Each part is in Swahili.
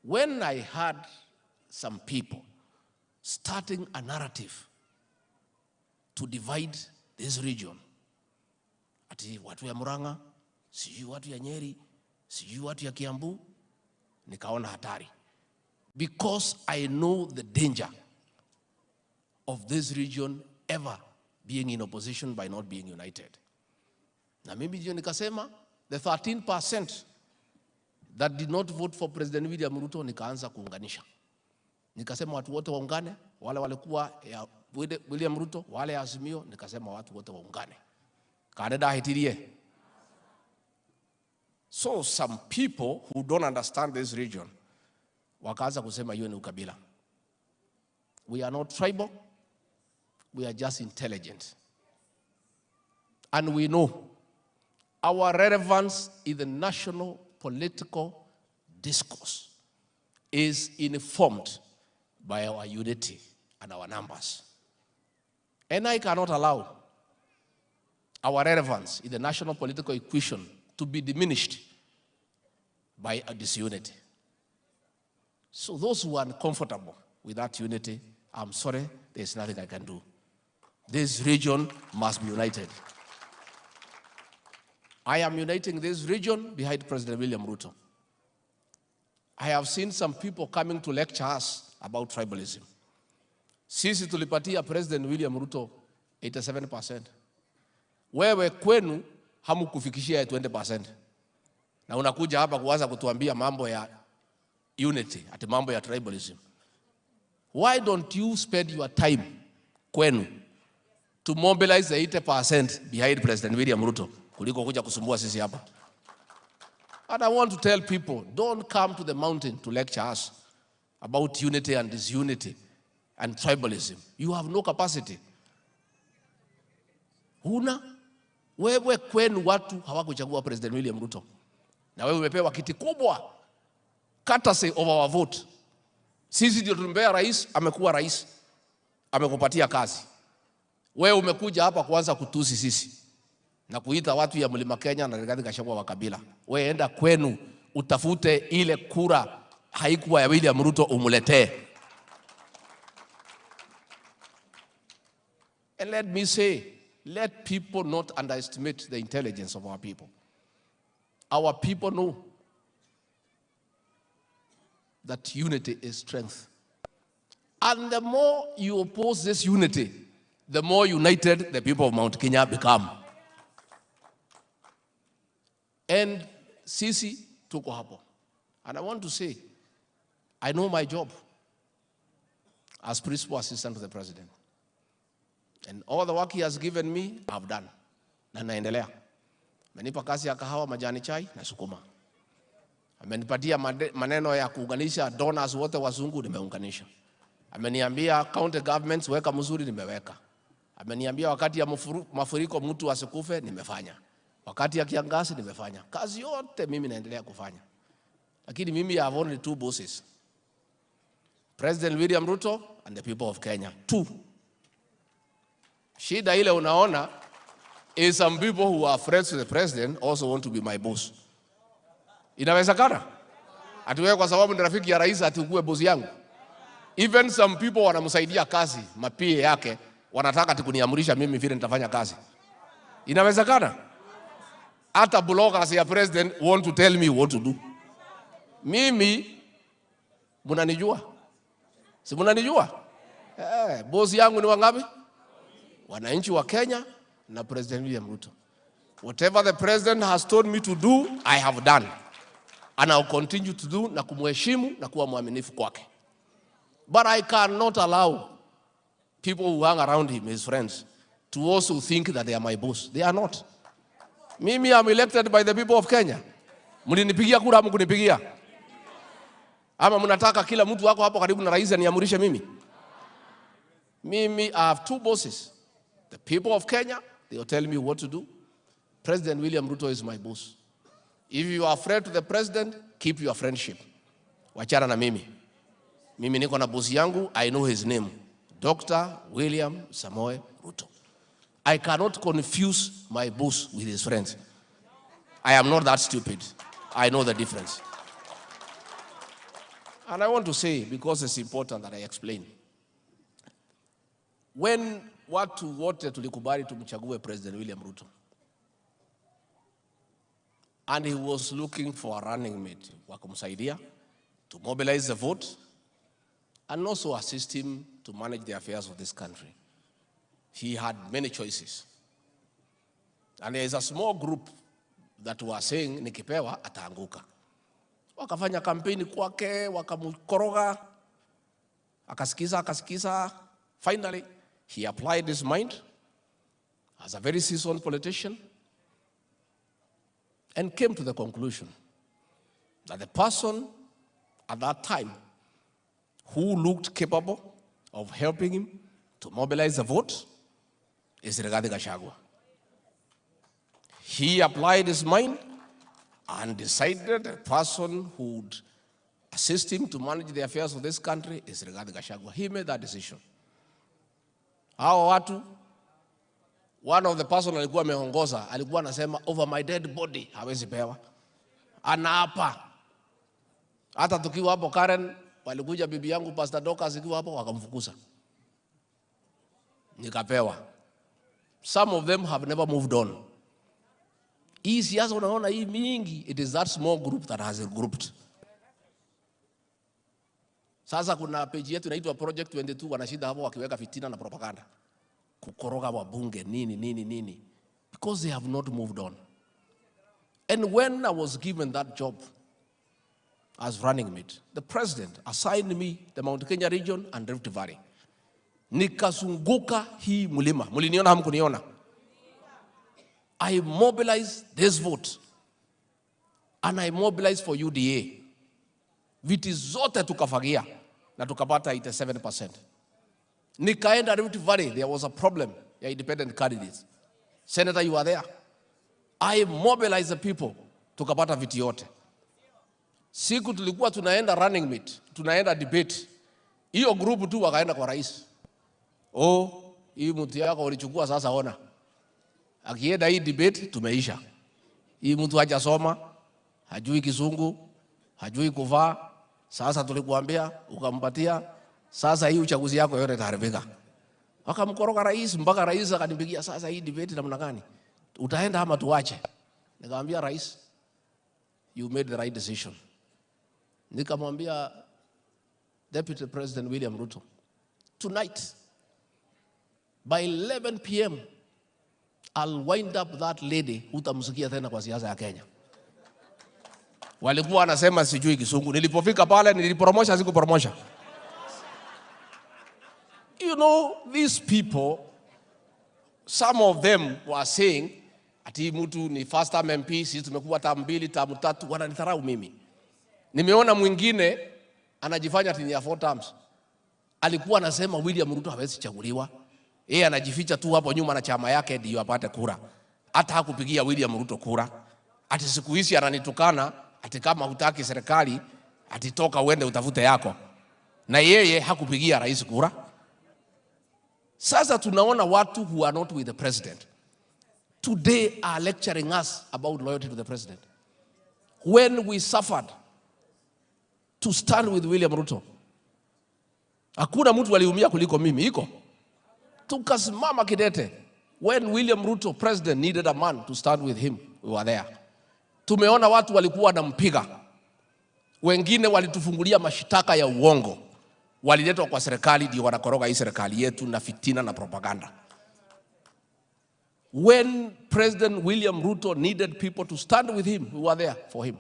when I heard some people starting a narrative to divide this region, ati watu ya Murang'a, sijui watu ya Nyeri, sijui watu ya Kiambu, nikaona hatari. Because I know the danger of this region ever being in opposition by not being united. Na mimi ndio nikasema, the 13% that did not vote for President William Ruto, nikaanza kuunganisha. Nikasema watu wote waungane, wale walikuwa ya William Ruto, wale ya Azimio, nikasema watu wote waungane. Kaneda hitirie. So some people who don't understand this region, wakaanza kusema hiyo ni ukabila. We are not tribal, we are just intelligent. And we know our relevance in the national political discourse is informed by our unity and our numbers. And I cannot allow our relevance in the national political equation to be diminished by a disunity. So those who are uncomfortable with that unity, I'm sorry, there's nothing I can do. This region must be united. I am uniting this region behind President William Ruto. I have seen some people coming to lecture us about tribalism. Sisi tulipatia President William Ruto 87%. Wewe kwenu hamukufikishia 20%. Na unakuja hapa kuanza kutuambia mambo ya unity, ati mambo ya tribalism. Why don't you spend your time kwenu to mobilize the 80% behind President William Ruto kuliko kuja kusumbua sisi hapa? And I want to tell people, don't come to the mountain to lecture us about unity and disunity and tribalism. You have no capacity. Huna, wewe kwenu watu hawakuchagua President William Ruto. Na wewe umepewa kiti kubwa, courtesy of our vote. Sisi ndio tulimpea rais, amekuwa rais, amekupatia kazi. Wewe umekuja hapa kuanza kutusi sisi na kuita watu ya Mlima Kenya na Rigathi Gachagua wa kabila. Wewe enda kwenu utafute ile kura haikuwa ya William Ruto umuletee. And let me say, let people not underestimate the intelligence of our people. Our people know that unity is strength. And the more you oppose this unity, the more united the people of Mt.Kenya become. And Sisi tuko hapo. And I want to say, I know my job as principal assistant to the president. And all the work he has given me, I've done. Na naendelea. Amenipa kazi ya kahawa, majani chai na sukuma. Amenipatia maneno ya kuunganisha donors wote wazungu, nimeunganisha. Ameniambia county governments weka mzuri, nimeweka. Ameniambia wakati ya mafuriko mtu asikufe, nimefanya. Wakati ya kiangazi, nimefanya. Kazi yote mimi naendelea kufanya. Lakini mimi I have only two bosses. President William Ruto and the people of Kenya. Two. Shida ile unaona is some people who are friends with the president also want to be my boss. Inawezekana? Ati wewe kwa sababu ni rafiki ya rais ati ukue boss yangu. Even some people wanamsaidia kazi, mapie yake, wanataka ati kuniamurisha mimi vile nitafanya kazi. Inawezekana? Hata bloggers ya president want to tell me what to do. Mimi mnanijua? Si mnanijua? Boss yangu ni wangapi? Wananchi wa Kenya na President William Ruto. Whatever the president has told me to do, I have done. And I'll continue to do na kumheshimu na kuwa mwaminifu kwake. But I cannot allow people who hang around him, his friends, to also think that they are my boss. They are not. Mimi am elected by the people of Kenya. Mlinipigia kura ama kunipigia? Ama mnataka kila mtu wako hapo karibu na rais aniamurishe mimi? Mimi, I have two bosses. The people of Kenya, they will tell me what to do. President William Ruto is my boss. If you are afraid to the president, keep your friendship. Wachana na mimi. Mimi niko na boss yangu, I know his name. Dr. William Samoei Ruto. I cannot confuse my boss with his friends. I am not that stupid. I know the difference. And I want to say, because it's important that I explain. When watu wote tulikubali tumchague President William Ruto, and he was looking for a running mate wa kumsaidia to mobilize the vote and also assist him to manage the affairs of this country, he had many choices. And there is a small group that were saying nikipewa ataanguka. Wakafanya kampeni kwake, wakamkoroga, akasikiza. Finally, he applied his mind as a very seasoned politician and came to the conclusion that the person at that time who looked capable of helping him to mobilize the vote is Gachagua. He applied his mind and decided the person who would assist him to manage the affairs of this country is Gachagua. He made that decision. Hao watu, one of the person alikuwa ameongoza, alikuwa anasema over my dead body hawezi pewa. Anaapa. Hata tukiwa hapo Karen, walikuja bibi yangu Pastor Doka zikiwa hapo wakamfukuza. Nikapewa. Some of them have never moved on. Hii siasa unaona hii mingi, it is that small group that has regrouped. Sasa kuna page yetu inaitwa Project 22 wanashinda hapo wakiweka fitina na propaganda. Kukoroga wabunge nini. Because they have not moved on. And when I was given that job as running mate, the president assigned me the Mt.Kenya region and Rift Valley. Nikazunguka hii mulima. Muliniona hamkuniona? I mobilized this vote. And I mobilized for UDA. Viti zote tukafagia na tukapata 87%. Nikaenda Rift Valley, there was a problem ya independent candidates. Senator, you are there. I mobilized the people, tukapata viti yote. Siku tulikuwa tunaenda running mate, tunaenda debate. Hiyo group tu wakaenda kwa rais. Hii mtu yako ulichukua sasa ona. Akienda hii debate tumeisha. Hii mtu hajasoma, hajui Kizungu, hajui kuvaa. Sasa tulikuambia ukampatia, sasa hii uchaguzi yako yote itaharibika. Wakamkoroga rais mpaka rais akanipigia, sasa hii debate namna gani? Utaenda ama tuache? Nikamwambia rais, you made the right decision. Nikamwambia Deputy President William Ruto, tonight by 11 p.m. I'll wind up that lady utamsikia tena kwa siasa ya Kenya. Walikuwa anasema sijui Kizungu. Nilipofika pale nilipromosha sikupromosha. You know, these people, some of them were saying ati mtu ni first term MP, sisi tumekuwa term 2, term 3, wananidharau mimi. Nimeona mwingine anajifanya ati ni ya 4 terms. Alikuwa anasema William Ruto hawezi chaguliwa. Yeye anajificha tu hapo nyuma na chama yake ndio apate kura. Hata hakupigia William Ruto kura. Ati siku hizi ananitukana ati kama hutaki serikali ati toka uende utafute yako. Na yeye hakupigia rais kura. Sasa tunaona watu who are not with the president today are lecturing us about loyalty to the president. When we suffered to stand with William Ruto, hakuna mtu aliumia kuliko mimi. Iko tukasimama kidete. When William Ruto president needed a man to stand with him, we were there. Tumeona watu walikuwa wanampiga, wengine walitufungulia mashitaka ya uongo, waliletwa kwa serikali ndio wanakoroga hii serikali yetu na fitina na propaganda. When President William Ruto needed people to stand with him, we were there for him.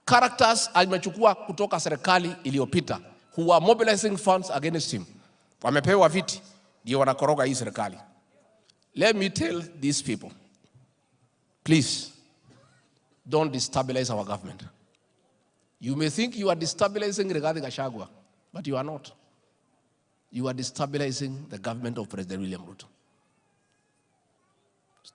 Characters alimechukua kutoka serikali iliyopita who are mobilizing funds against him, wamepewa viti ndio wanakoroga hii serikali. Let me tell these people, please don't destabilize our government. You may think you are destabilizing Gachagua, but you are not. You are destabilizing the government of President William Ruto.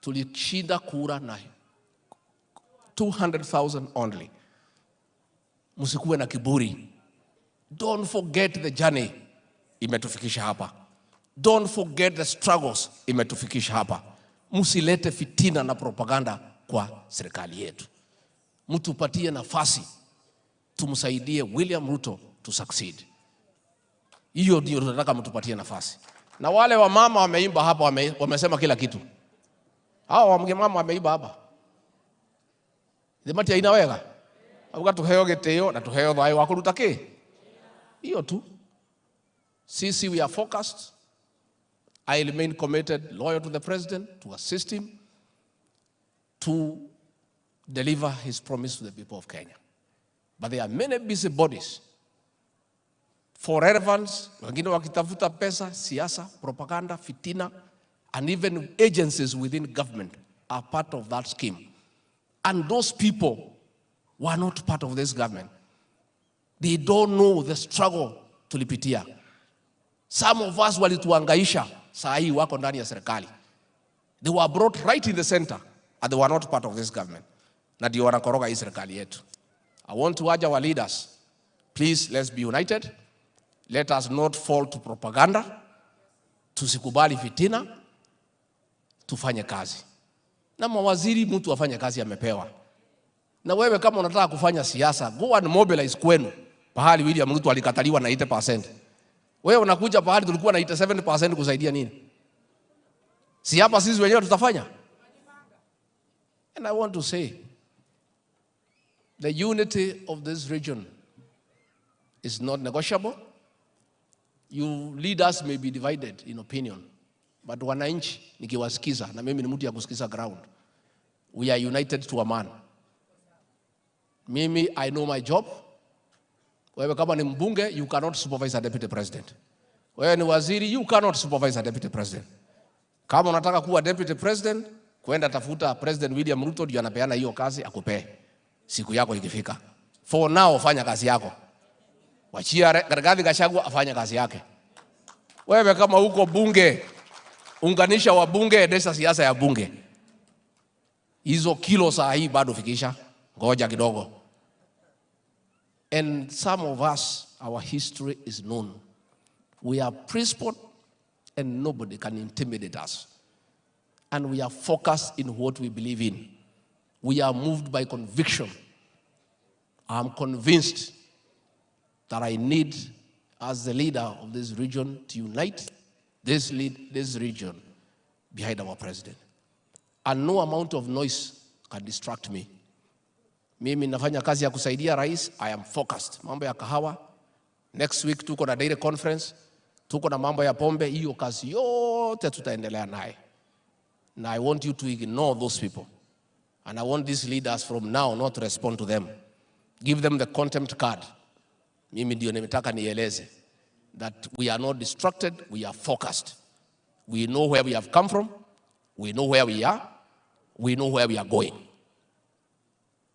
Tulishinda kura na 200,000 only. Musikuwe na kiburi. Don't forget the journey imetufikisha hapa. Don't forget the struggles imetufikisha hapa. Musilete fitina na propaganda kwa serikali yetu. Mtupatie nafasi tumsaidie William Ruto to succeed. Hiyo ndio tunataka mtupatie nafasi. Na wale wa mama wameimba hapa, wamesema kila kitu. Hao mama wameimba hapa. Thimati ina wega. Abuga tuheo giteo na tuheo thayo wa kuruta ki. Hiyo tu. Sisi, we are focused. I remain committed, loyal to the president, to assist him, to deliver his promise to the people of Kenya. But there are many busy bodies for relevance, wengine wakitafuta pesa, siasa, propaganda, fitina, and even agencies within government are part of that scheme. And those people were not part of this government. They don't know the struggle tulipitia. Some of us walituangaisha, saa hii wako ndani ya serikali. They were brought right in the center, and they were not part of this government. Na ndio wanakoroga hii serikali yetu. I want to urge our leaders, please, let's be united. Let us not fall to propaganda. Tusikubali fitina. Tufanye kazi. Na mawaziri mtu afanye kazi amepewa. Na wewe kama unataka kufanya siasa, go and mobilize kwenu. Pahali William Ruto alikataliwa na 80%. Wewe unakuja pahali tulikuwa na 87% kusaidia nini? Si hapa sisi wenyewe tutafanya? And I want to say, the unity of this region is not negotiable. You leaders may be divided in opinion, but wananchi nikiwasikiza, na mimi ni mtu ya kusikiza ground, we are united to a man. Mimi, I know my job. Wewe kama ni mbunge, you cannot supervise a deputy president. Wewe ni waziri, you cannot supervise a deputy president. Kama unataka kuwa deputy president, kwenda tafuta President William Ruto ndio anapeana hiyo kazi akupee. Siku yako ikifika. For now, fanya kazi yako. Wachia Gachagua afanye kazi yake. Wewe kama uko bunge, unganisha wa bunge, endesha siasa ya bunge. Hizo kilo saa hii bado fikisha. Ngoja kidogo. And some of us, our history is known. We are principled and nobody can intimidate us. And we are focused in what we believe in. We are moved by conviction. I'm convinced that I need, as the leader of this region, to unite this region behind our president. And no amount of noise can distract me. Mimi nafanya kazi ya kusaidia rais. I am focused. Mambo ya kahawa. Next week tuko na daily conference. Tuko na mambo ya pombe. Hiyo kazi yote tutaendelea naye. And I want you to ignore those people. And I want these leaders from now not to respond to them. Give them the contempt card. Mimi ndio nimetaka nieleze that we are not distracted, we are focused. We know where we have come from. We know where we are. We know where we are going.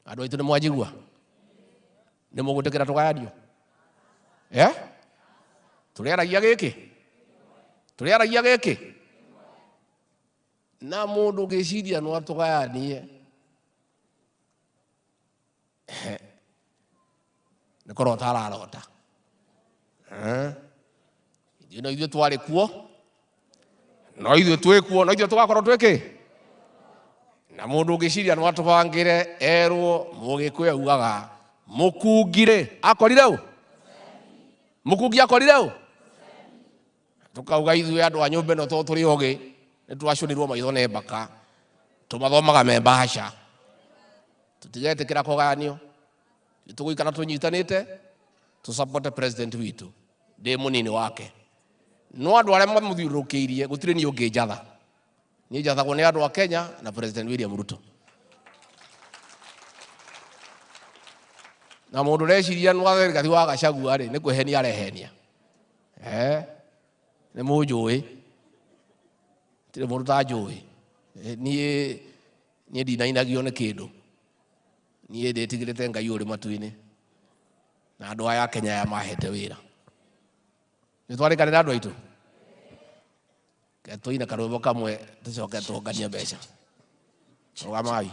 Ado ito ni Wajinga. Ni mugutekera tukayadio. Tuliaragia giki. Tuliaragia giki. Na mundu giciria no tukayanie. Ni korota ararota. Ino ithuĩ twarĩ kuo. No ithuĩ twĩ kuo, no ithuĩ tugakorwo twĩkĩ. Na mundu ngiciria no atubangire erwo Mũgĩkũyũ augaga mũkungire akorire u. Mũkungi akorire u. Tukauga ithuĩ andũ a nyũmba ĩno tondũ tũrĩ ogĩ nĩ twacũnirwo maitho nĩ mbaka. Tumathomaga me bahasha. Tutigetĩkĩra kũgayanio. Tũgũikara tũnyitanĩte to support the president witũ. Ndĩ mũnini wake. No andũ arĩa mamũthiũrũrũkĩirie gũtirĩ ni ũngĩ njatha. Ni njathagwo nĩ andũ a Kenya na President William Ruto. Na mũndũ reciria nĩ wathĩrĩgati wa Gachagua rĩ nĩ kwĩhenia arehenia. Nĩ mũnjũĩ. Tĩrĩ mũndũ ta njũĩ. Niĩ ndinainagio nĩ kĩndũ. Niĩ ndĩtigĩrĩte Ngai ũrĩ matu-inĩ. Na andũ aya Kenya aya mahete wĩra. Nĩ twarĩkanĩra andũ aitũ. Tuina karwĩmbo kamwe tucoke tũnganie mbeca. Rũgamai.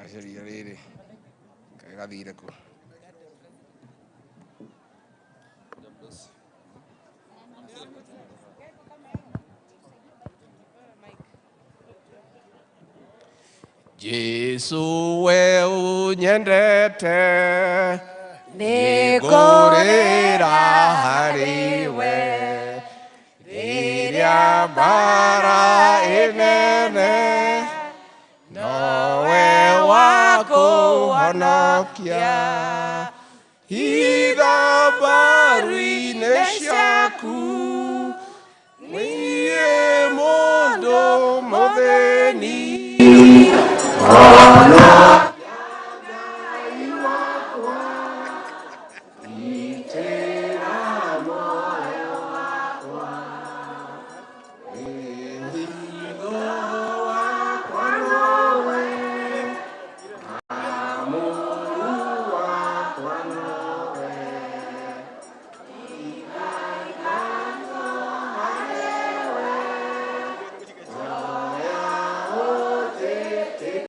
Gacaria rĩrĩ kaĩ gathire kũ? Jesu we unyendete nĩngũrĩra harĩwe rĩrĩa mbara ĩnene nowe wa kũhonokia hitha mbaru-inĩ ciaku niĩ mũndũ mũthĩni